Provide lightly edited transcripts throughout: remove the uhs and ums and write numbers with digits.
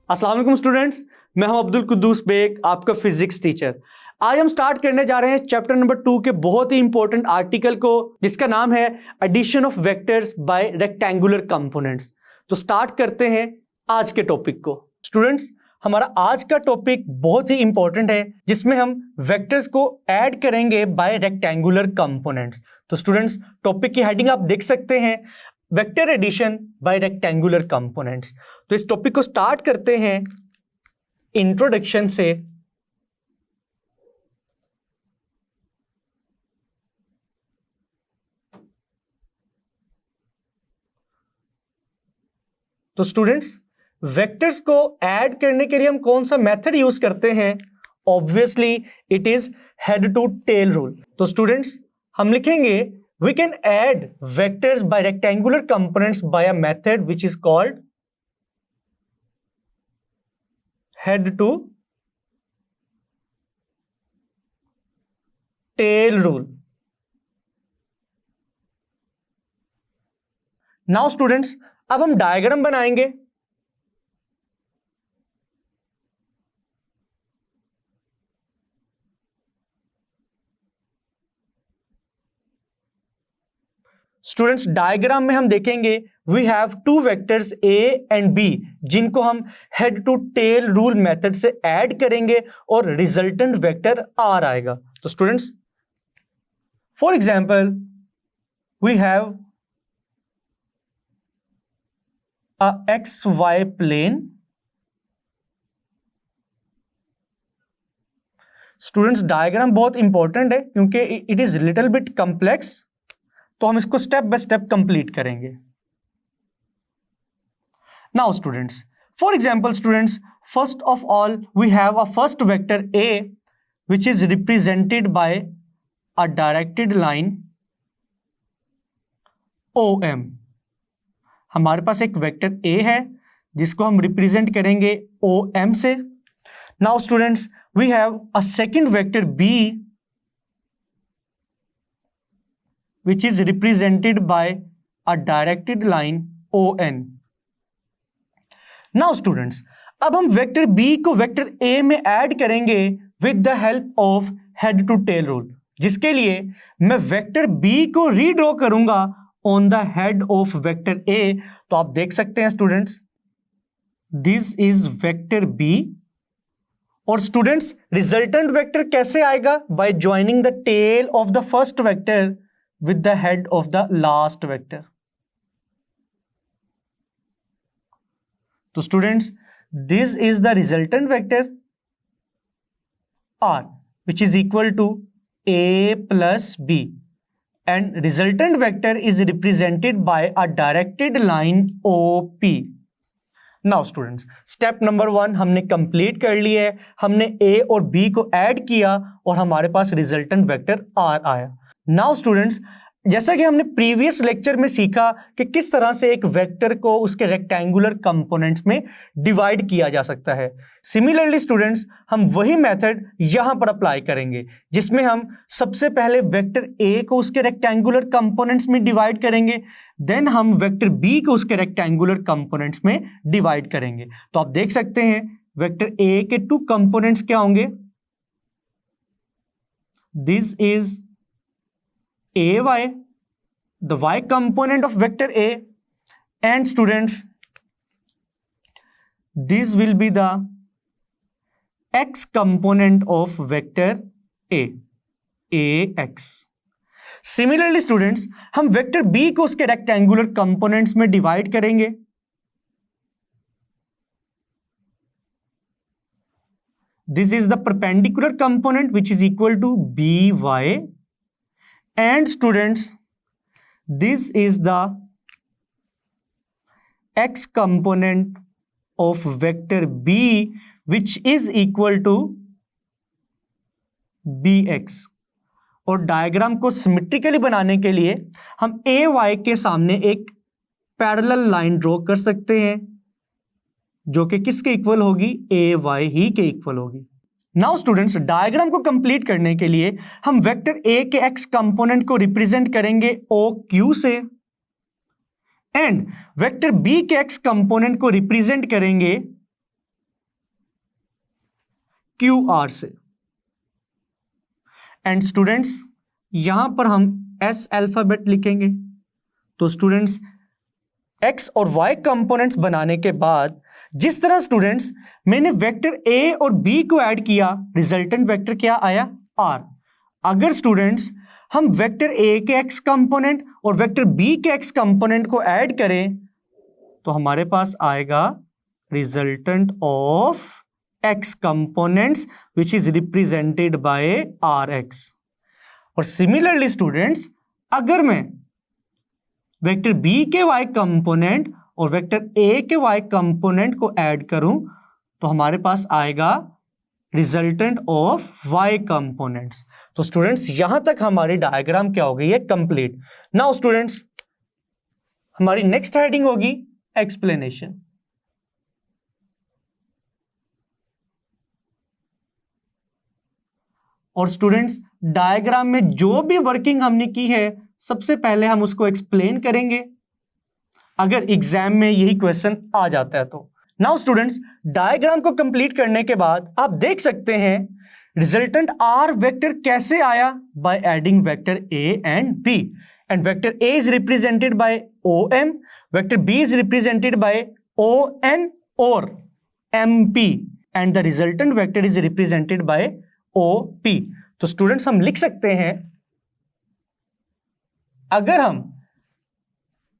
अस्सलाम वालेकुम स्टूडेंट्स, मैं हूं अब्दुल कुद्दूस बेग, आपका फिजिक्स टीचर। आज हम स्टार्ट करने जा रहे हैं चैप्टर नंबर 2 के बहुत ही इंपॉर्टेंट आर्टिकल को, जिसका नाम है addition of vectors by rectangular components. तो स्टार्ट करते हैं आज के टॉपिक को। स्टूडेंट्स, हमारा आज का टॉपिक बहुत ही इंपॉर्टेंट है, जिसमें हम वेक्टर्स को ऐड करेंगे बाय रेक्टेंगुलर कंपोनेंट्स। तो स्टूडेंट्स, टॉपिक की हेडिंग आप देख सकते हैं, vector addition by rectangular components. तो इस टॉपिक को स्टार्ट करते हैं इंट्रोडक्शन से। तो स्टूडेंट्स, वेक्टर्स को ऐड करने के लिए हम कौन सा मेथड यूज करते हैं? Obviously it is head to tail rule. तो स्टूडेंट्स, हम लिखेंगे we can add vectors by rectangular components by a method which is called head to tail rule. Now students, अब हम डायग्राम बनाएंगे। स्टूडेंट्स, डायग्राम में हम देखेंगे we have two vectors A and B, जिनको हम head to tail rule method से add करेंगे और रिजल्टेंट वेक्टर आर आएगा। तो students, for example we have a X Y plane. Students, diagram बहुत इंपॉर्टेंट है क्योंकि it is little bit complex, तो हम इसको स्टेप बाय स्टेप कंप्लीट करेंगे। Now students, for example students, first of all we have a first vector A which is represented bye a directed line OM। हमारे पास एक vector A है जिसको हम represent करेंगे OM से। Now students, we have a second vector B which is represented by a directed line ON. Now students, अब हम vector B को वेक्टर A में ऐड करेंगे with the help of head to tail rule, जिसके लिए मैं vector B को redraw करूंगा on the head of vector A। तो आप देख सकते हैं students, this is vector B। और स्टूडेंट्स, रिजल्टेंट वेक्टर कैसे आएगा? by joining the tail of the first vector with the head of the last vector. So students, this is the resultant vector R, which is equal to A plus B, and resultant vector is represented by a directed line OP. Now students, step number 1 हमने complete कर लिया है। हमने A और B को add किया और हमारे पास रिजल्टेंट वेक्टर R आया। नाउ स्टूडेंट्स, जैसा कि हमने प्रीवियस लेक्चर में सीखा कि किस तरह से एक वेक्टर को उसके रेक्टेंगुलर कंपोनेंट्स में डिवाइड किया जा सकता है, सिमिलरली स्टूडेंट्स, हम वही मेथड यहां पर अप्लाई करेंगे, जिसमें हम सबसे पहले वेक्टर ए को उसके रेक्टेंगुलर कंपोनेंट्स में डिवाइड करेंगे, देन हम वेक्टर बी को उसके रेक्टेंगुलर कंपोनेंट्स में डिवाइड करेंगे। तो आप देख सकते हैं वेक्टर ए के 2 कंपोनेंट्स क्या होंगे? This is AY, the Y component of vector A, and students, this will be the X component of vector A, AX. Similarly students, हम वेक्टर B को उसके रेक्टेंगुलर कंपोनेंट्स में डिवाइड करेंगे। This is the perpendicular component which is equal to BY. And students, this is the X component of vector B which is equal to BX। और diagram को symmetrically बनाने के लिए हम AY के सामने एक पैरेलल लाइन ड्रॉ कर सकते हैं, जो कि किसके इक्वल होगी? AY ही के इक्वल होगी। नाउ स्टूडेंट्स, डायग्राम को कंप्लीट करने के लिए हम वेक्टर ए के एक्स कंपोनेंट को रिप्रेजेंट करेंगे OQ से, एंड वेक्टर बी के एक्स कंपोनेंट को रिप्रेजेंट करेंगे क्यू आर से। एंड स्टूडेंट्स यहां पर हम एस अल्फाबेट लिखेंगे। तो स्टूडेंट्स एक्स और वाई कंपोनेंट्स बनाने के बाद जिस तरह स्टूडेंट्स मैंने वेक्टर ए और बी को ऐड किया, रिजल्टेंट वेक्टर क्या आया? आर। अगर स्टूडेंट्स हम वेक्टर ए के एक्स कंपोनेंट और वेक्टर बी के एक्स कंपोनेंट को ऐड करें तो हमारे पास आएगा resultant of x components which is represented by R x. और सिमिलरली स्टूडेंट्स अगर मैं वेक्टर बी के वाई कंपोनेंट और वेक्टर ए के वाई कंपोनेंट को ऐड करूं तो हमारे पास आएगा रिजल्टेंट ऑफ वाई कंपोनेंट्स। तो स्टूडेंट्स यहां तक हमारी डायग्राम क्या हो गई है? कंप्लीट। नाउ स्टूडेंट्स हमारी नेक्स्ट हेडिंग होगी एक्सप्लेनेशन। और स्टूडेंट्स डायग्राम में जो भी वर्किंग हमने की है सबसे पहले हम उसको एक्सप्लेन करेंगे, अगर एग्जाम में यही क्वेश्चन आ जाता है तो। नाउ स्टूडेंट्स डायग्राम को कंप्लीट करने के बाद आप देख सकते हैं रिजल्टेंट आर वेक्टर कैसे आया? By adding vector A and B. And vector A is represented by O M, vector B is represented by O N और M P, and the resultant vector is represented by O P. तो students हम लिख सकते हैं, अगर हम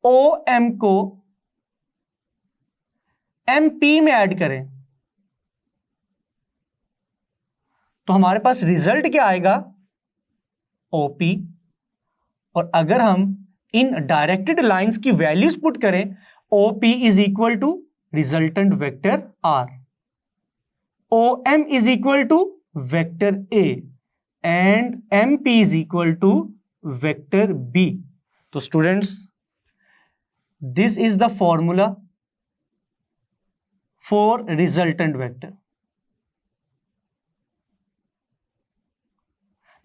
O M को M P में ऐड करें तो हमारे पास रिजल्ट क्या आएगा? ओपी। और अगर हम इन डायरेक्टेड लाइंस की वैल्यूज पुट करें, OP is equal to resultant vector R, O M is equal to vector A and M P is equal to vector B. तो students this is the formula for resultant vector.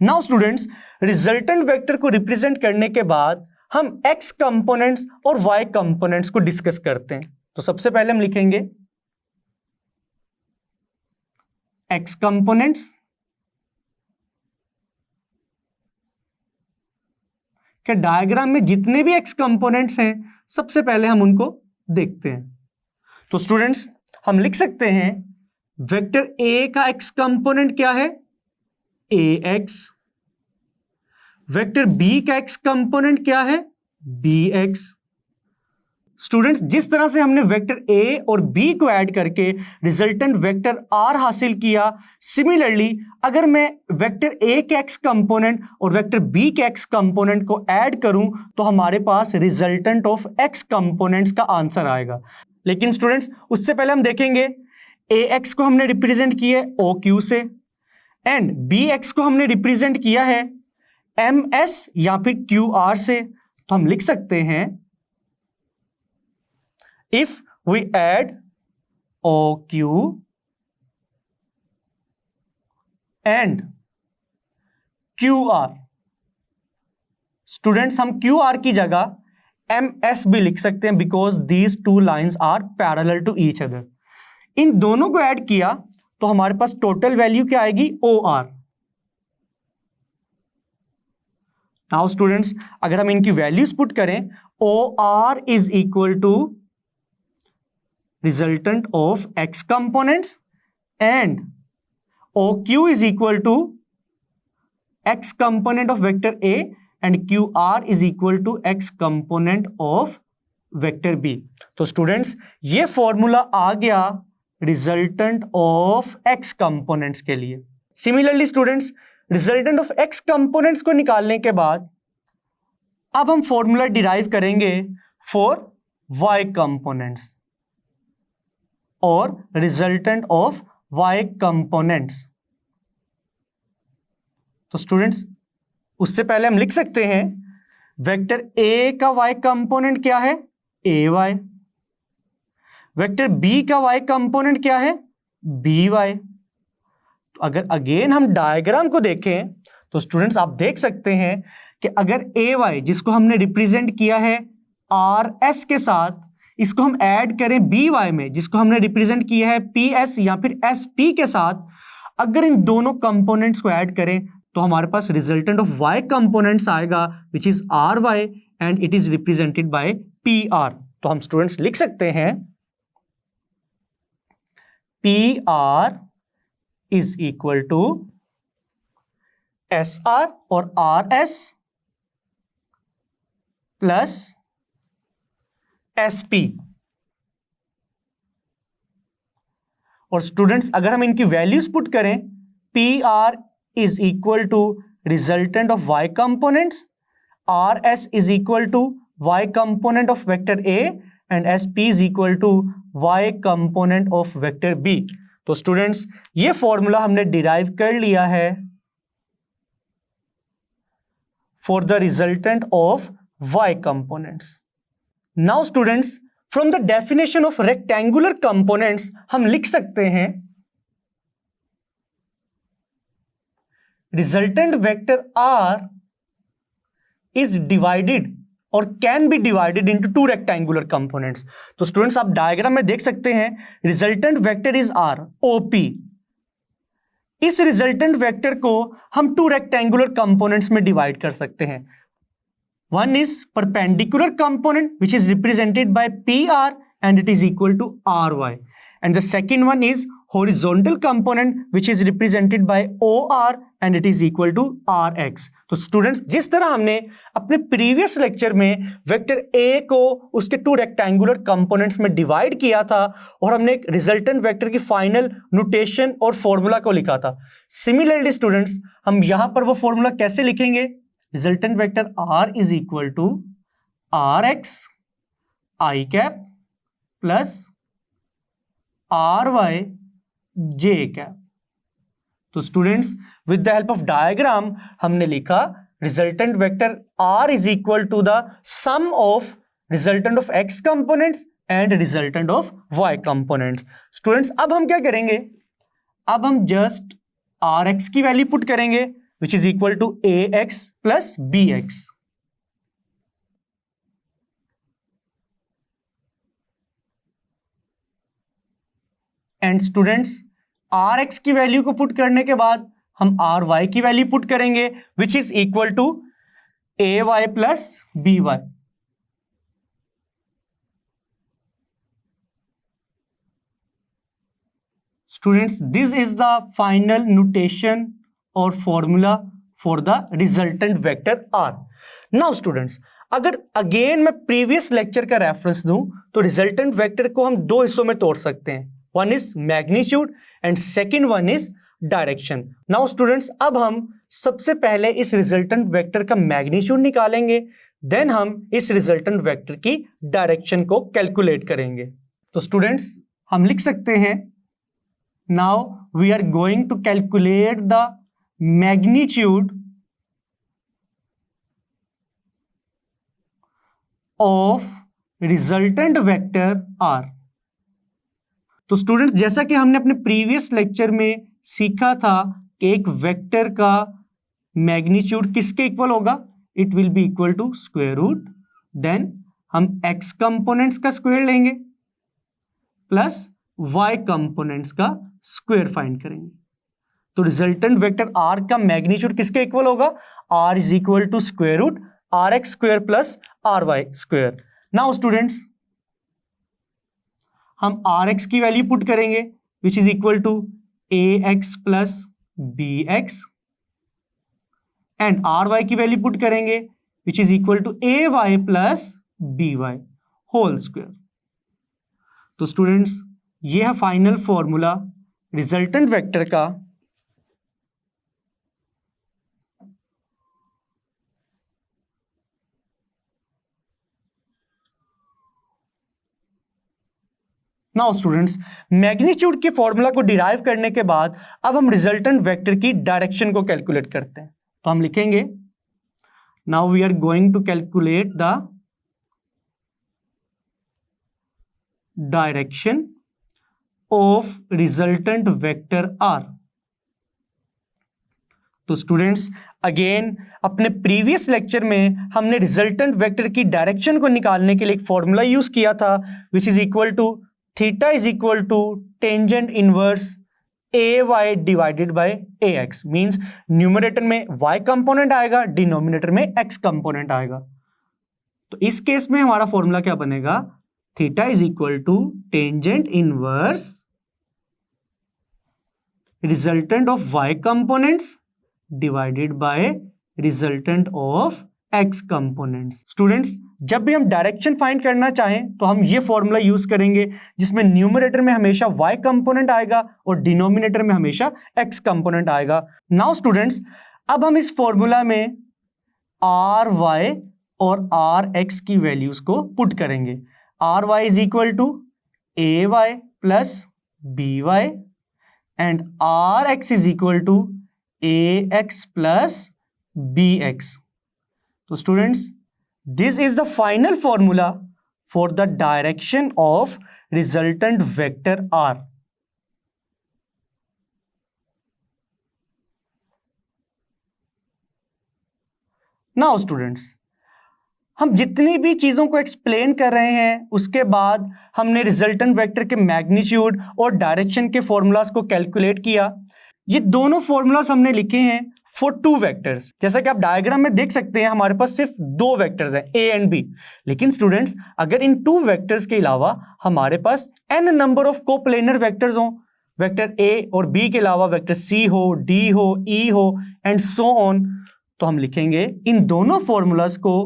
Now students resultant vector को represent करने के बाद हम X components और Y components को discuss करते हैं। तो सबसे पहले हम लिखेंगे एक्स कंपोनेंट्स, के डायग्राम में जितने भी एक्स कंपोनेंट्स हैं सबसे पहले हम उनको देखते हैं। तो स्टूडेंट्स हम लिख सकते हैं वेक्टर ए का एक्स कंपोनेंट क्या है? ए एक्स। वेक्टर बी का एक्स कंपोनेंट क्या है? B x. स्टूडेंट्स जिस तरह से हमने वेक्टर ए और बी को ऐड करके रिजल्टेंट वेक्टर आर हासिल किया, सिमिलरली अगर मैं वेक्टर ए के एक्स कंपोनेंट और वेक्टर बी के एक्स कंपोनेंट को ऐड करूं तो हमारे पास रिजल्टेंट ऑफ एक्स कंपोनेंट्स का आंसर आएगा। लेकिन स्टूडेंट्स उससे पहले हम देखेंगे ए एक्स को हमने रिप्रेजेंट किया है ओ क्यू से एंड बी एक्स को हमने रिप्रेजेंट किया है एम एस या फिर क्यू आर से। तो हम लिख सकते हैं if we add OQ and QR, students हम QR की जगह MS भी लिख सकते हैं because these two lines are parallel to each other. इन दोनों को ऐड किया तो हमारे पास टोटल वैल्यू क्या आएगी? OR। नाउ स्टूडेंट्स अगर हम इनकी वैल्यूज पुट करें, OR is equal to resultant of x components and OQ is equal to x component of vector A and QR is equal to x component of vector B। तो students ये formula आ गया resultant of x components के लिए। Similarly students resultant of x components को निकालने के बाद अब हम फॉर्मूला डिराइव करेंगे फॉर y कंपोनेंट्स और रिजल्टेंट ऑफ y कंपोनेंट्स। तो स्टूडेंट्स उससे पहले हम लिख सकते हैं वेक्टर a का y कंपोनेंट क्या है? ay। वेक्टर b का y कंपोनेंट क्या है? by। तो अगर अगेन हम डायग्राम को देखें तो स्टूडेंट्स आप देख सकते हैं कि अगर ay जिसको हमने रिप्रेजेंट किया है rs के साथ, इसको हम ऐड करें by में जिसको हमने रिप्रेजेंट किया है ps या फिर sp के साथ, अगर इन दोनों कंपोनेंट्स को ऐड करें तो हमारे पास रिजल्टेंट ऑफ y कंपोनेंट्स आएगा which is ry and it is represented by PR। तो हम स्टूडेंट्स लिख सकते हैं PR is equal to SR और RS प्लस SP। और स्टूडेंट्स अगर हम इनकी वैल्यूज पुट करें, PR is equal to resultant of y components, RS is equal to y component of vector A and SP is equal to y component of vector B। तो students ये formula हमने derive कर लिया है for the resultant of y components। Now students, from the definition of rectangular components हम लिख सकते हैं resultant vector R is divided or can be divided into two rectangular components। तो स्टूडेंट्स आप डायग्राम में देख सकते हैं resultant vector is R, OP। इस रिजल्टेंट वेक्टर को हम टू रेक्टेंगुलर कंपोनेंट्स में डिवाइड कर सकते हैं। One is perpendicular component which is represented by PR and it is equal to RY, and the second one is horizontal component which is represented by OR and it is equal to RX। तो students जिस तरह हमने अपने previous lecture में vector A को उसके two rectangular components में divide किया था और हमने एक रिजल्टेंट वेक्टर की फाइनल नोटेशन और फॉर्मूला को लिखा था, सिमिलरली स्टूडेंट्स हम यहां पर वो फॉर्मूला कैसे लिखेंगे? Resultant vector R is equal to RX I cap plus RY J cap. तो students with the help of diagram हमने लिखा resultant vector R is equal to the sum of resultant of X components and resultant of Y components. Students अब हम क्या करेंगे? अब हम just RX की वैल्यू पुट करेंगे which is equal to AX plus BX। And students RX की value को पुट करने के बाद हम RY की वैल्यू पुट करेंगे which is equal to AY plus BY। Students this is the final notation और formula for the resultant vector R। Now students अगर अगेन मैं प्रीवियस लेक्चर का रेफरेंस दूं तो रिजल्टेंट वेक्टर को हम दो हिस्सों में तोड़ सकते हैं, one is magnitude and second one is direction. Now students अब हम सबसे पहले इस रिजल्टेंट वेक्टर का मैग्नीट्यूड निकालेंगे, देन हम इस रिजल्टेंट वेक्टर की डायरेक्शन को कैलकुलेट करेंगे। तो स्टूडेंट्स हम लिख सकते हैं now we are going to calculate the magnitude of resultant vector R। तो स्टूडेंट्स जैसा कि हमने अपने प्रीवियस लेक्चर में सीखा था कि एक वेक्टर का मैग्नीट्यूड किसके इक्वल होगा? It will be equal to square root, then हम x कंपोनेंट्स का स्क्वायर लेंगे प्लस y कंपोनेंट्स का स्क्वायर फाइंड करेंगे। तो रिजल्टेंट वेक्टर R का मैग्नीट्यूड किसके इक्वल होगा? R is equal to square root RX square plus RY square. Now students हम RX की वैल्यू पुट करेंगे which is equal to AX plus BX and RY की value put करेंगे which is equal to AY plus BY whole square. तो students ये है final formula resultant vector का now students magnitude के formula को derive करने के बाद अब हम रिजल्टेंट वेक्टर की डायरेक्शन को कैलकुलेट करते हैं। तो हम लिखेंगे now we are going to calculate the direction of resultant vector R। तो स्टूडेंट्स अगेन अपने प्रीवियस लेक्चर में हमने रिजल्टेंट वेक्टर की डायरेक्शन को निकालने के लिए एक फॉर्मूला यूज किया था which is equal to theta is equal to tangent inverse AY divided by AX, means numerator में Y कंपोनेंट आएगा, डिनोमिनेटर में X कंपोनेंट आएगा। तो इस केस में हमारा फॉर्मूला क्या बनेगा, theta is equal to tangent inverse resultant of Y components divided by resultant of X components. Students, जब भी हम डायरेक्शन फाइंड करना चाहें तो हम ये फॉर्मूला यूज करेंगे जिसमें न्यूमरेटर में हमेशा Y कंपोनेंट आएगा और डिनोमिनेटर में हमेशा X कंपोनेंट आएगा। नाउ स्टूडेंट्स, अब हम इस फॉर्मूला में RY और RX की वैल्यूज को पुट करेंगे। RY is equal to AY plus BY and RX is equal to AX plus BX। तो students, this is the final formula for the direction of resultant vector R. Now students, हम जितनी भी चीजों को explain कर रहे हैं उसके बाद हमने रिजल्टेंट वेक्टर के मैग्नीट्यूड और डायरेक्शन के फॉर्मूलाज को कैलकुलेट किया। ये दोनों फॉर्मूलाज हमने लिखे हैं फॉर टू वेक्टर्स। जैसा कि आप डायग्राम में देख सकते हैं हमारे पास सिर्फ दो वेक्टर्स हैं A एंड B, लेकिन स्टूडेंट्स अगर इन टू वेक्टर्स के अलावा हमारे पास n number of coplanar vectors हो, वेक्टर A और B के अलावा वेक्टर C हो, D हो, E हो एंड सो ऑन, तो हम लिखेंगे इन दोनों फॉर्मूलाज को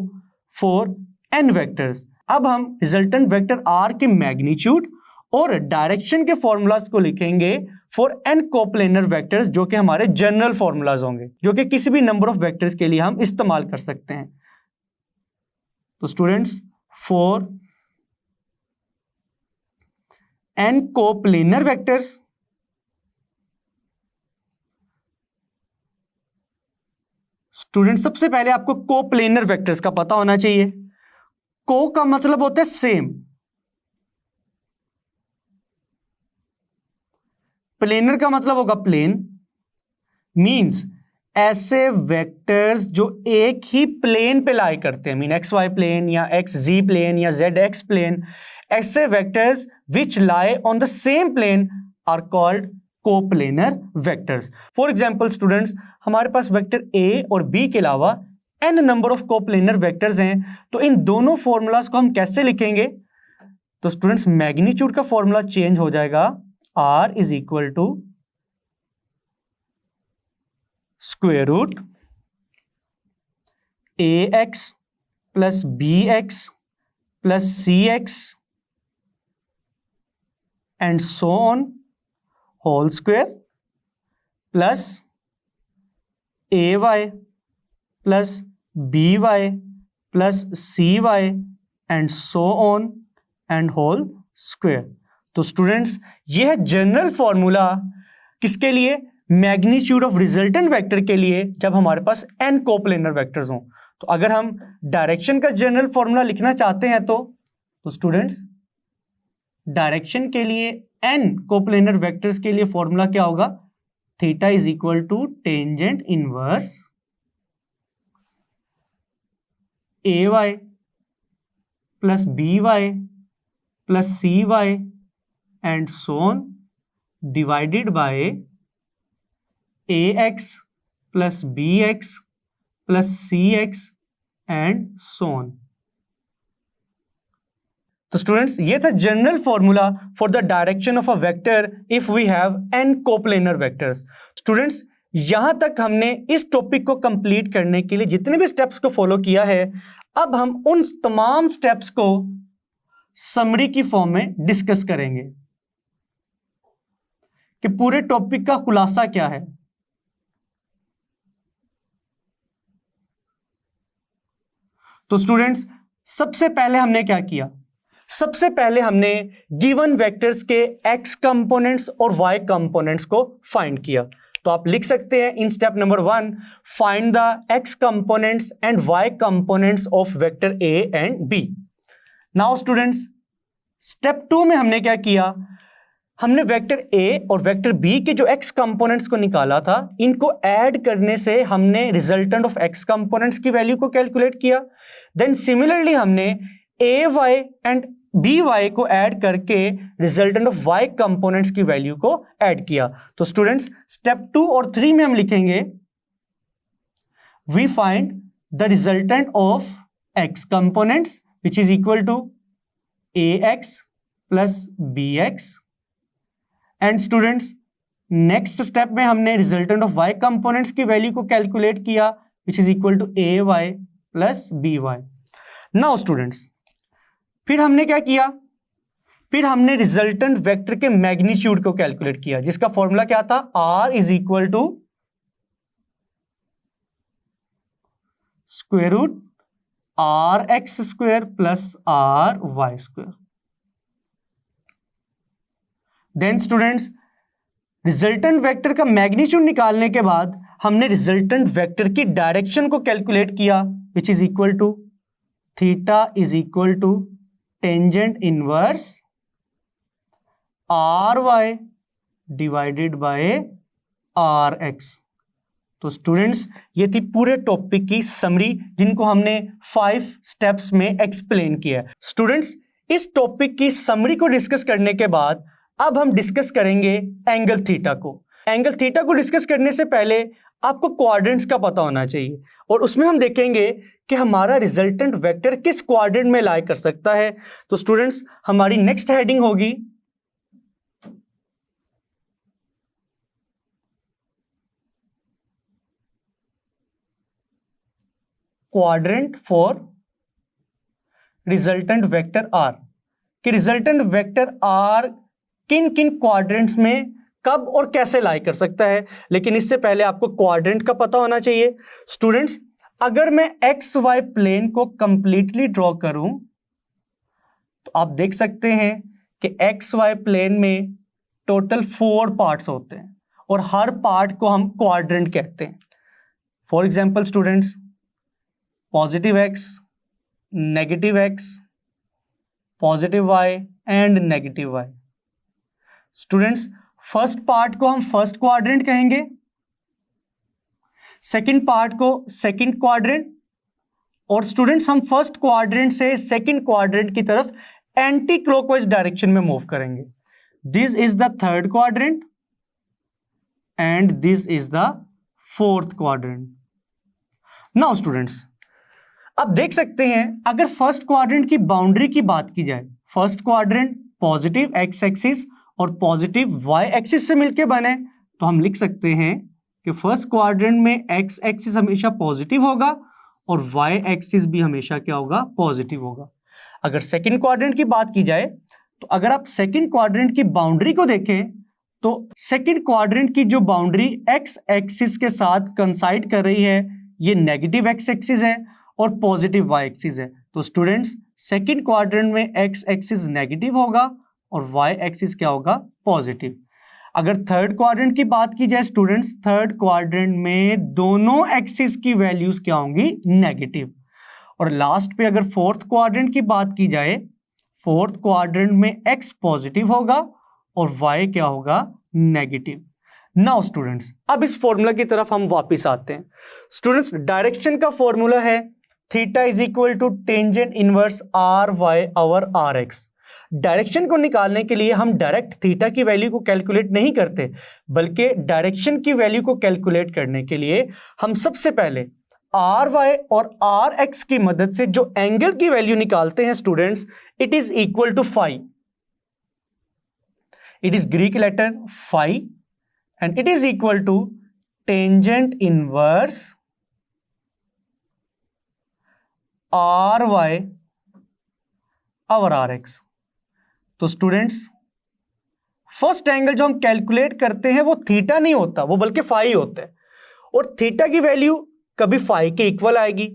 फॉर n वेक्टर्स। अब हम रिजल्टेंट वेक्टर R के मैग्नीट्यूड और डायरेक्शन के फॉर्मूलाज को लिखेंगे फॉर n कोप्लेनर वेक्टर्स, जो कि हमारे जनरल फॉर्मूलाज होंगे, जो कि किसी भी नंबर ऑफ वेक्टर्स के लिए हम इस्तेमाल कर सकते हैं। तो students, for n coplanar vectors, student सबसे पहले आपको कोप्लेनर वेक्टर्स का पता होना चाहिए। को का मतलब होता है सेम, प्लेनर का मतलब होगा प्लेन, मींस ऐसे वेक्टर्स जो एक ही प्लेन पे लाई करते हैं, मीन एक्स वाई प्लेन या एक्स जी प्लेन या जेड एक्स प्लेन, ऐसे vectors which lie on the same plane are called coplanar vectors. For example students, हमारे पास वेक्टर ए और बी के अलावा n number of coplanar vectors हैं, तो इन दोनों फॉर्मूलाज को हम कैसे लिखेंगे? तो स्टूडेंट्स, मैग्नीट्यूड का फॉर्मूला चेंज हो जाएगा, R is equal to square root AX plus BX plus CX and so on whole square plus AY plus BY plus CY and so on and whole square. तो students, यह है general formula किसके लिए? Magnitude of resultant vector के लिए, जब हमारे पास n coplanar vectors हों। तो अगर हम डायरेक्शन का जनरल फॉर्मूला लिखना चाहते हैं तो स्टूडेंट्स, डायरेक्शन के लिए n कोप्लेनर वेक्टर्स के लिए फॉर्मूला क्या होगा? Theta is equal to tangent inverse AY plus BY plus CY and so on divided by AX plus BX plus CX and so on। तो स्टूडेंट्स, ये था general formula for the direction of a vector if we have n coplanar vectors. Students, यहां तक हमने इस topic को complete करने के लिए जितने भी स्टेप्स को फॉलो किया है, अब हम उन तमाम स्टेप्स को समरी की फॉर्म में डिस्कस करेंगे कि पूरे टॉपिक का खुलासा क्या है। तो स्टूडेंट्स, सबसे पहले हमने क्या किया? सबसे पहले हमने गिवन वेक्टर्स के x कंपोनेंट्स और y कंपोनेंट्स को फाइंड किया। तो आप लिख सकते हैं in step number 1, find the x components and y components of vector a and b। Now students, step 2 में हमने क्या किया? हमने वेक्टर a और वेक्टर b के जो x कंपोनेंट्स को निकाला था, इनको ऐड करने से हमने रिजल्टेंट ऑफ x कंपोनेंट्स की वैल्यू को कैलकुलेट किया। देन सिमिलरली हमने ए वाई एंड बी वाई को ऐड करके रिजल्टेंट ऑफ वाई कंपोनेंट्स की वैल्यू को ऐड किया। तो स्टूडेंट्स स्टेप 2 और 3 में हम लिखेंगे we find the resultant of x components which is equal to A x plus B x. And students next step में हमने रिजल्टेंट ऑफ वाई कंपोनेंट्स की वैल्यू को कैलकुलेट किया which is equal to A y plus B y. Now students फिर हमने क्या किया, फिर हमने रिजल्टेंट वेक्टर के मैग्नीट्यूड को कैलकुलेट किया जिसका फॉर्मूला क्या था, R is equal to square root are x square plus R y square. Then students resultant vector का मैग्नीट्यूड निकालने के बाद हमने रिजल्टेंट वेक्टर की डायरेक्शन को कैलकुलेट किया which is equal to theta is equal to tangent inverse R y divided by R x. तो students ये थी पूरे टॉपिक की समरी जिनको हमने 5 स्टेप्स में एक्सप्लेन किया है। स्टूडेंट्स इस टॉपिक की समरी को डिस्कस करने के बाद अब हम डिस्कस करेंगे एंगल थीटा को। एंगल थीटा को डिस्कस करने से पहले आपको क्वाड्रेंट्स का पता होना चाहिए और उसमें हम देखेंगे कि हमारा रिजल्टेंट वेक्टर किस क्वाड्रेंट में लाई कर सकता है। तो स्टूडेंट्स हमारी नेक्स्ट हेडिंग होगी quadrant for resultant vector R, कि रिजल्टेंट वेक्टर आर किन किन क्वाड्रेंट्स में कब और कैसे लाई कर सकता है। लेकिन इससे पहले आपको क्वाड्रेंट का पता होना चाहिए। स्टूडेंट्स अगर मैं एक्स वाई प्लेन को कंप्लीटली ड्रॉ करूं तो आप देख सकते हैं कि एक्स वाई प्लेन में टोटल 4 पार्ट्स होते हैं और हर पार्ट को हम क्वाड्रेंट कहते हैं। For example students positive x, negative x, positive y and negative y. Students first part को हम फर्स्ट क्वाड्रेंट कहेंगे, सेकंड पार्ट को सेकंड क्वाड्रेंट, और स्टूडेंट्स हम फर्स्ट क्वाड्रेंट से सेकंड क्वाड्रेंट की तरफ एंटी क्लॉकवाइज डायरेक्शन में मूव करेंगे। This is the third quadrant and this is the fourth quadrant. Now students अब देख सकते हैं अगर फर्स्ट क्वाड्रेंट की बाउंड्री की बात की जाए, first quadrant positive x axis और पॉजिटिव वाई एक्सिस से मिलकर बने, तो हम लिख सकते हैं कि फर्स्ट क्वाड्रेंट में एक्स एक्सिस हमेशा पॉजिटिव होगा और वाई एक्सिस भी हमेशा क्या होगा, पॉजिटिव होगा। अगर सेकंड क्वाड्रेंट की बात की जाए तो अगर आप सेकंड क्वाड्रेंट की बाउंड्री को देखें तो सेकंड क्वाड्रेंट की जो बाउंड्री एक्स एक्सिस के साथ कंसाइड कर रही है ये नेगेटिव एक्स एक्सिस है और पॉजिटिव वाई एक्सिस है। तो स्टूडेंट्स सेकंड क्वाड्रेंट में एक्स एक्सिस नेगेटिव होगा और वाई एक्सिस क्या होगा, पॉजिटिव। अगर थर्ड क्वाड्रेंट की बात की जाए स्टूडेंट्स, थर्ड क्वाड्रेंट में दोनों एक्सिस की वैल्यूज क्या होंगी, नेगेटिव। और लास्ट पे अगर फोर्थ क्वाड्रेंट की बात की जाए, फोर्थ क्वाड्रेंट में एक्स पॉजिटिव होगा और वाई क्या होगा, नेगेटिव। नाउ स्टूडेंट्स अब इस फॉर्मूला की तरफ हम वापस आते हैं। स्टूडेंट्स डायरेक्शन का फॉर्मूला है theta is equal to tangent inverse R y over R x. Direction को निकालने के लिए हम डायरेक्ट थीटा की वैल्यू को कैलकुलेट नहीं करते, बल्कि डायरेक्शन की वैल्यू को कैलकुलेट करने के लिए हम सबसे पहले आर वाई और आर एक्स की मदद से जो एंगल की वैल्यू निकालते हैं students, it is equal to phi. It is Greek letter phi and it is equal to tangent inverse R y over R x. तो स्टूडेंट्स फर्स्ट एंगल जो हम कैलकुलेट करते हैं वो थीटा नहीं होता, वो बल्कि फाई होता है। और थीटा की वैल्यू कभी फाई के इक्वल आएगी,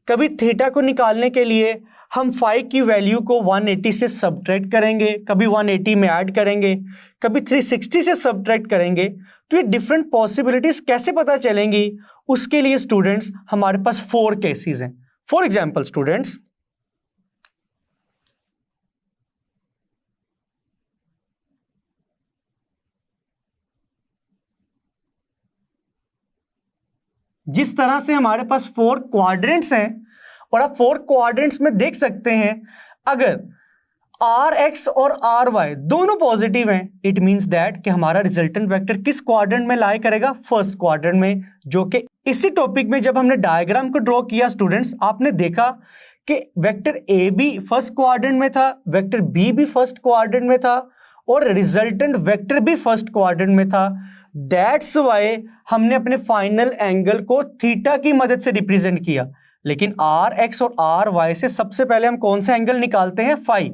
कभी थीटा को निकालने के लिए हम फाई की वैल्यू को 180 से सब्ट्रैक्ट करेंगे, कभी 180 में ऐड करेंगे, कभी 360 से सब्ट्रैक्ट करेंगे। तो ये डिफरेंट पॉसिबिलिटीज कैसे पता चलेंगी, उसके लिए स्टूडेंट्स हमारे पास 4 केसेस हैं। फॉर एग्जाम्पल स्टूडेंट्स जिस तरह से हमारे पास 4 क्वाड्रेंट्स हैं और आप 4 क्वाड्रेंट्स में देख सकते हैं अगर आर एक्स और आर वाई दोनों पॉजिटिव हैं, इट मींस दैट कि हमारा रिजल्टेंट वेक्टर किस क्वाड्रेंट में लाई करेगा, फर्स्ट क्वाड्रेंट में। जो कि इसी टॉपिक में जब हमने डायग्राम को ड्रॉ किया स्टूडेंट्स, आपने देखा कि वेक्टर ए भी फर्स्ट क्वाड्रेंट में था, वेक्टर बी भी फर्स्ट क्वाड्रेंट में था और रिजल्टेंट वेक्टर भी फर्स्ट क्वाड्रेंट में था। दैट्स वाई हमने अपने फाइनल एंगल को थीटा की मदद से रिप्रेजेंट किया। लेकिन आर एक्स और आर वाई से सबसे पहले हम कौन सा एंगल निकालते हैं, फाई।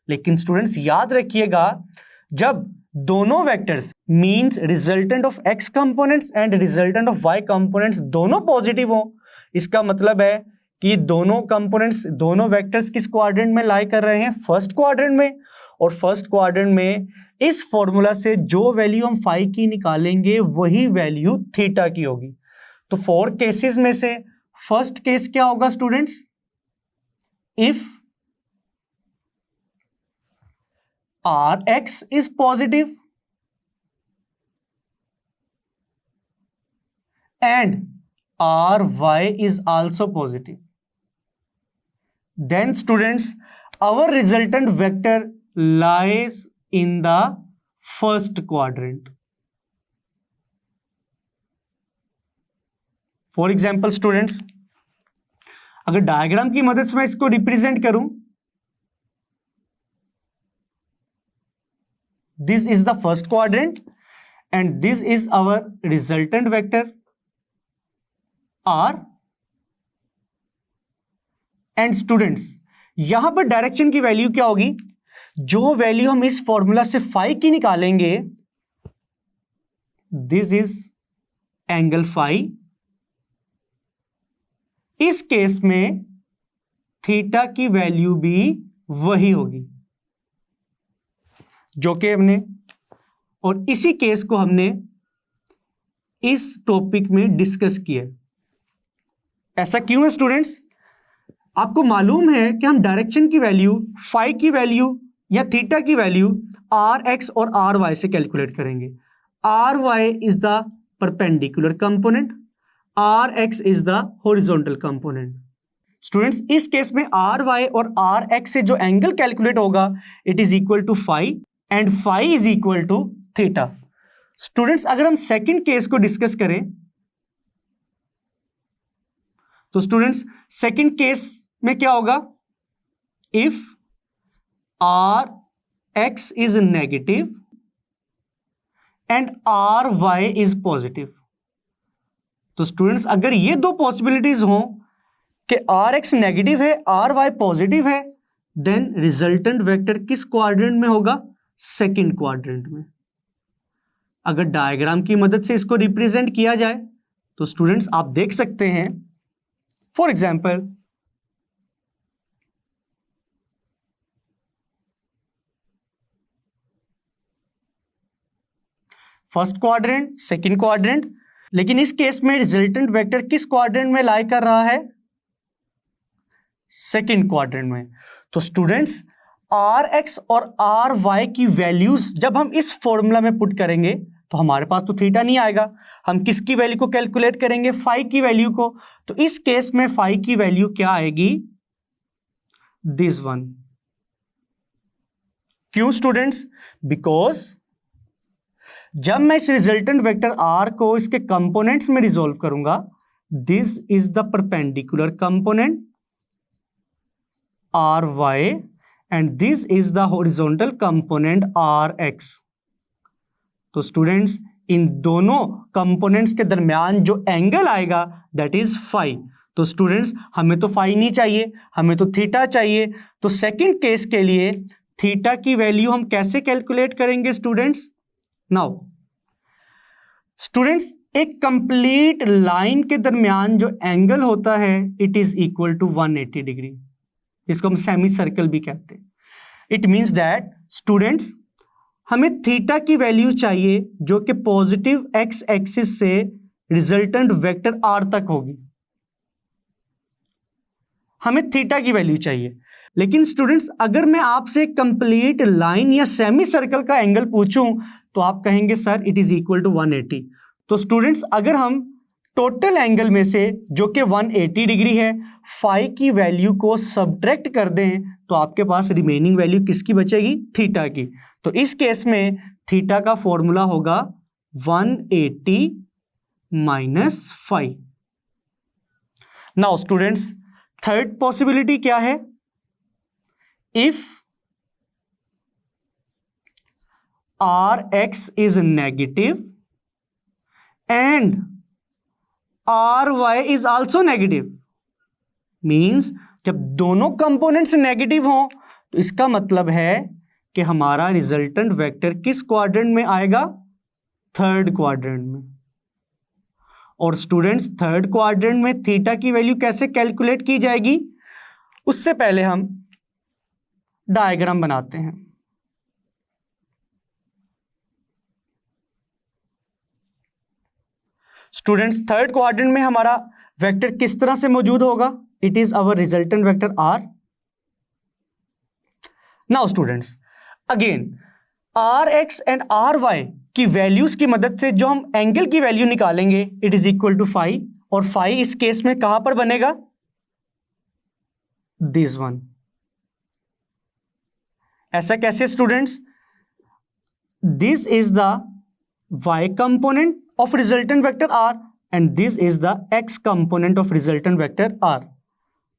लेकिन स्टूडेंट्स याद रखिएगा, जब दोनों vectors means resultant of x components and resultant of y components दोनों पॉजिटिव हो, इसका मतलब है कि दोनों कंपोनेंट्स, दोनों वेक्टर्स किस क्वाड्रेंट में लाई कर रहे हैं, फर्स्ट क्वाड्रेंट में। और फर्स्ट क्वाड्रेंट में इस फॉर्मूला से जो वैल्यू हम फाई की निकालेंगे वही वैल्यू थीटा की होगी। तो 4 केसेस में से फर्स्ट केस क्या होगा students, if R x is positive and ry is also positive, then students our resultant vector lies in the first quadrant. For example students, अगर डायग्राम की मदद से मैं इसको रिप्रेजेंट करूं, this is the first quadrant and this is our resultant vector R, and students यहां पर direction की वैल्यू क्या होगी, जो वैल्यू हम इस फॉर्मूला से फाई की निकालेंगे, दिस इज एंगल फाई। इस केस में थीटा की वैल्यू भी वही होगी जो कि हमने, और इसी केस को हमने इस टॉपिक में डिस्कस किया। ऐसा क्यों है स्टूडेंट्स, आपको मालूम है कि हम डायरेक्शन की वैल्यू, फाई की वैल्यू या थीटा की वैल्यू आर एक्स और आर वाई से कैलकुलेट करेंगे। R y is the perpendicular component, R x is the horizontal component. Students इस केस में आर वाई और आर एक्स से जो एंगल कैलकुलेट होगा, it is equal to phi and phi is equal to theta. Students अगर हम second case को discuss करें, तो स्टूडेंट्स सेकंड केस में क्या होगा, if R x is negative and R y is positive. तो स्टूडेंट्स अगर ये दो पॉसिबिलिटीज हो कि आर एक्स नेगेटिव है, आर वाई पॉजिटिव है, देन रिजल्टेंट वेक्टर किस क्वाड्रेंट में होगा, सेकंड क्वाड्रेंट में। अगर डायग्राम की मदद से इसको रिप्रेजेंट किया जाए तो स्टूडेंट्स आप देख सकते हैं, for example first quadrant, second quadrant, लेकिन इस केस में रिजल्टेंट वेक्टर किस क्वाड्रेंट में लाई कर रहा है, सेकंड क्वाड्रेंट में। तो स्टूडेंट्स आर एक्स और आर वाई की वैल्यूज जब हम इस फॉर्मूला में पुट करेंगे तो हमारे पास तो थीटा नहीं आएगा, हम किसकी वैल्यू को कैलकुलेट करेंगे, फाई की वैल्यू को। तो इस केस में फाई की वैल्यू क्या आएगी, दिस वन। क्यों स्टूडेंट्स, बिकॉज जब मैं इस रिजल्टेंट वेक्टर आर को इसके कंपोनेंट्स में रिजोल्व करूंगा, this is the perpendicular component R y and this is the horizontal component R x. तो स्टूडेंट्स इन दोनों कंपोनेंट्स के दरमियान जो एंगल आएगा दैट इज फाई। तो स्टूडेंट्स हमें तो फाई नहीं चाहिए, हमें तो थीटा चाहिए। तो सेकंड केस के लिए थीटा की वैल्यू हम कैसे कैलकुलेट करेंगे स्टूडेंट्स, नाउ स्टूडेंट्स एक कंप्लीट लाइन के दरमियान जो एंगल होता है it is equal to 180 degree, इसको हम सेमी सर्कल भी कहते हैं। इट मींस दैट स्टूडेंट्स हमें थीटा की वैल्यू चाहिए जो कि पॉजिटिव एक्स एक्सिस से रिजल्टेंट वेक्टर आर तक होगी, हमें थीटा की वैल्यू चाहिए। लेकिन स्टूडेंट्स अगर मैं आपसे कंप्लीट लाइन या सेमी सर्कल का एंगल पूछूं तो आप कहेंगे sir it is equal to 180। तो स्टूडेंट्स अगर हम टोटल एंगल में से जो कि 180 डिग्री है, फाई की वैल्यू को सब्ट्रैक्ट कर दें तो आपके पास रिमेनिंग वैल्यू किसकी बचेगी? थीटा की। तो इस केस में थीटा का फॉर्मूला होगा 180 minus phi. Now students, third possibility क्या है? If Rx is negative and Ry is also negative, means जब दोनों कंपोनेंट्स नेगेटिव हों तो इसका मतलब है कि हमारा रिजल्टेंट वेक्टर किस क्वाड्रेंट में आएगा? थर्ड क्वाड्रेंट में। और स्टूडेंट्स, थर्ड क्वाड्रेंट में थीटा की वैल्यू कैसे कैलकुलेट की जाएगी? उससे पहले हम डायग्राम बनाते हैं। स्टूडेंट्स, थर्ड क्वाड्रेंट में हमारा वेक्टर किस तरह से मौजूद होगा? It is our resultant vector R. Now students, again R x and R y की वैल्यूज की मदद से जो हम एंगल की वैल्यू निकालेंगे, it is equal to phi. और फाई इस केस में कहां पर बनेगा? This one. ऐसा कैसे students? This is the y component of resultant vector r and this is the x component of resultant vector r।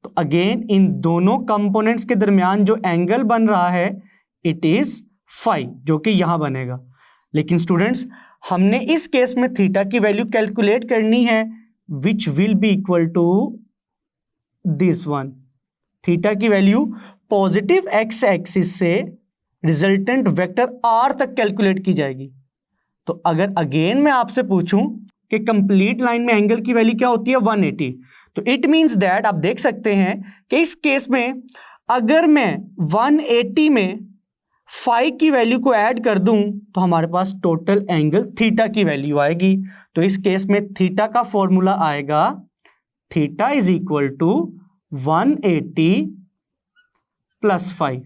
तो अगेन इन दोनों कंपोनेंट्स के दरमियान जो एंगल बन रहा है इट इज फाई, जो कि यहां बनेगा। लेकिन स्टूडेंट्स, हमने इस केस में थीटा की वैल्यू कैलकुलेट करनी है which will be equal to this one. Theta की वैल्यू पॉजिटिव एक्स एक्सिस से रिजल्टेंट वेक्टर आर तक कैलकुलेट की जाएगी। तो अगर अगेन मैं आपसे पूछूं कि कंप्लीट लाइन में एंगल की वैल्यू क्या होती है? 180। तो इट मींस दैट आप देख सकते हैं कि इस केस में अगर मैं 180 में फाई की वैल्यू को ऐड कर दूं तो हमारे पास टोटल एंगल थीटा की वैल्यू आएगी। तो इस केस में थीटा का फॉर्मूला आएगा theta is equal to 180 plus 5।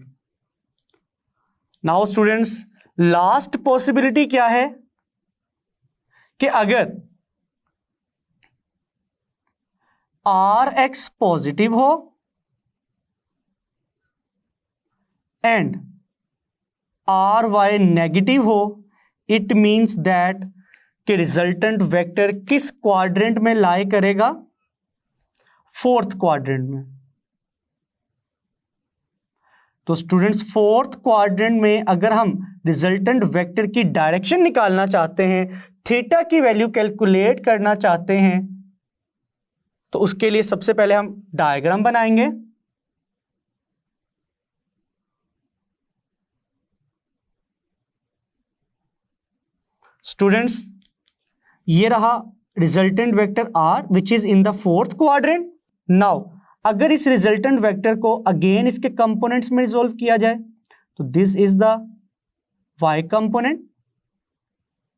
Now students, last possibility क्या है कि अगर आर एक्स पॉजिटिव हो एंड आर वाई नेगेटिव हो, इट मींस दैट कि रिजल्टेंट वेक्टर किस क्वाड्रेंट में लाई करेगा? फोर्थ क्वाड्रेंट में। तो स्टूडेंट्स, फोर्थ क्वाड्रेंट में अगर हम रिजल्टेंट वेक्टर की डायरेक्शन निकालना चाहते हैं, थीटा की वैल्यू कैलकुलेट करना चाहते हैं, तो उसके लिए सबसे पहले हम डायग्राम बनाएंगे। स्टूडेंट्स, ये रहा resultant vector R which is in the fourth quadrant. Now अगर इस रिजल्टेंट वेक्टर को अगेन इसके कंपोनेंट्स में रिजोल्व किया जाए तो this is the y component,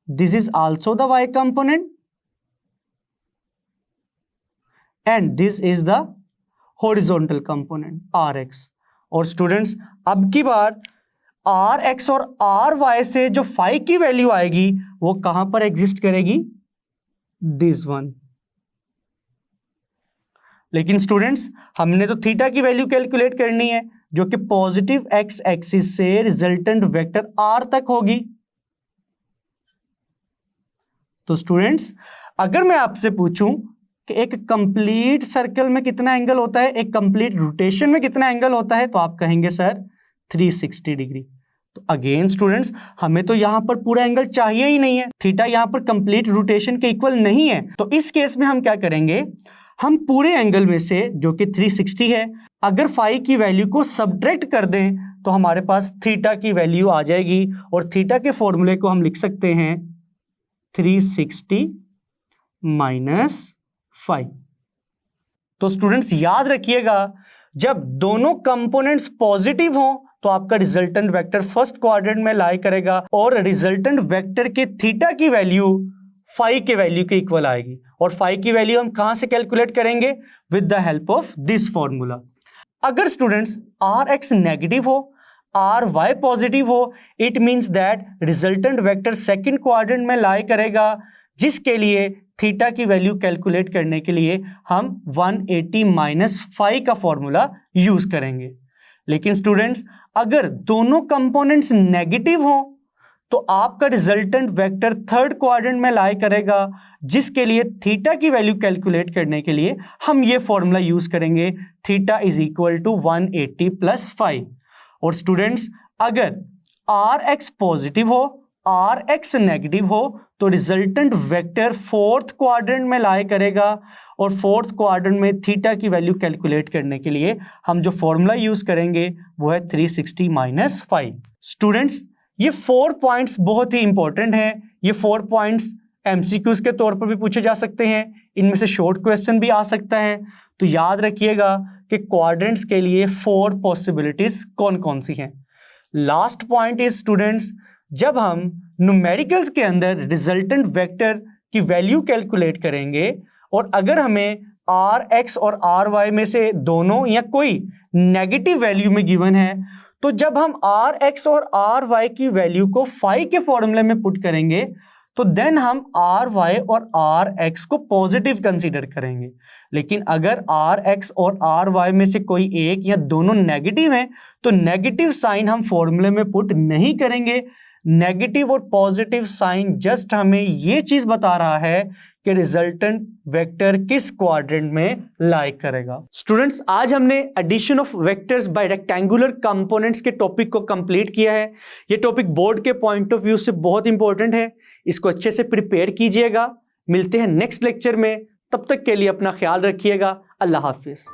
this is also the y component and this is the horizontal component rx। और students, अब की बार rx और ry से जो फाई की वैल्यू आएगी वो कहां पर एग्जिस्ट करेगी? This one. लेकिन स्टूडेंट्स, हमने तो थीटा की वैल्यू कैलकुलेट करनी है जो कि पॉजिटिव एक्स एक्सिस से रिजल्टेंट वेक्टर आर तक होगी। तो स्टूडेंट्स, अगर मैं आपसे पूछूं कि एक कंप्लीट सर्कल में कितना एंगल होता है, एक कंप्लीट रोटेशन में कितना एंगल होता है, तो आप कहेंगे सर 360 डिग्री। तो अगेन स्टूडेंट्स, हमें तो यहां पर पूरा एंगल चाहिए ही नहीं है, थीटा यहां पर कंप्लीट रोटेशन के इक्वल नहीं है। तो इस केस में हम क्या करेंगे? हम पूरे एंगल में से जो कि 360 है, अगर फाई की वैल्यू को सब्ट्रैक्ट कर दें तो हमारे पास थीटा की वैल्यू आ जाएगी और थीटा के फॉर्मूले को हम लिख सकते हैं 360 माइनस 5। तो स्टूडेंट्स, याद रखिएगा, जब दोनों कंपोनेंट्स पॉजिटिव हों तो आपका रिजल्टेंट वेक्टर फर्स्ट क्वाड्रेंट में लाई करेगा और रिजल्टेंट वेक्टर के थीटा की वैल्यू फाई के वैल्यू के इक्वल आएगी। और फाई की वैल्यू हम कहां से कैलकुलेट करेंगे? With the help of this formula. अगर स्टूडेंट्स आर एक्स नेगेटिव हो, आर वाई पॉजिटिव हो, it means that resultant vector second quadrant में लाई करेगा जिसके लिए थीटा की वैल्यू कैलकुलेट करने के लिए हम 180 माइनस 5 का फॉर्मूला यूज करेंगे। लेकिन स्टूडेंट्स अगर दोनों कंपोनेंट्स नेगेटिव हो तो आपका रिजल्टेंट वेक्टर थर्ड क्वाड्रेंट में लाई करेगा, जिसके लिए थीटा की वैल्यू कैलकुलेट करने के लिए हम ये फॉर्मूला यूज करेंगे, theta is equal to 180 plus 5। और स्टूडेंट्स अगर आर एक्स पॉजिटिव हो, आर एक्स नेगेटिव हो तो रिजल्टेंट वेक्टर फोर्थ क्वाड्रेंट में लाई करेगा, और फोर्थ क्वाड्रेंट में थीटा की वैल्यू कैलकुलेट करने के लिए हम जो फॉर्मूला यूज करेंगे वो है 360 माइनस 5। स्टूडेंट्स ये 4 पॉइंट्स बहुत ही इंपॉर्टेंट हैं। ये 4 पॉइंट्स एमसीक्यूज के तौर पर भी पूछे जा सकते हैं, इनमें से शॉर्ट क्वेश्चन भी आ सकता है। तो याद रखिएगा कि क्वाड्रेंट्स के लिए 4 पॉसिबिलिटीज कौन कौन सी हैं। लास्ट पॉइंट इज स्टूडेंट्स, जब हम न्यूमेरिकल्स के अंदर रिजल्टेंट वेक्टर की वैल्यू कैलकुलेट करेंगे और अगर हमें आर एक्स और आर वाई में से दोनों या कोई नेगेटिव वैल्यू में गिवन है, तो जब हम आर एक्स और आर वाई की वैल्यू को फाई के फॉर्मूले में पुट करेंगे तो देन हम आर वाई और आर एक्स को पॉजिटिव कंसीडर करेंगे। लेकिन अगर आर एक्स और आर वाई में से कोई एक या दोनों नेगेटिव हैं तो नेगेटिव साइन हम फॉर्मूले में पुट नहीं करेंगे। नेगेटिव और पॉजिटिव साइन जस्ट हमें ये चीज बता रहा है कि रिजल्टेंट वेक्टर किस क्वाड्रेंट में लाई करेगा। स्टूडेंट्स आज हमने addition of vectors by rectangular components के टॉपिक को कंप्लीट किया है। ये टॉपिक बोर्ड के पॉइंट ऑफ व्यू से बहुत इंपॉर्टेंट है, इसको अच्छे से प्रिपेयर कीजिएगा। मिलते हैं नेक्स्ट लेक्चर में, तब तक के लिए अपना ख्याल रखिएगा। अल्लाह हाफिज।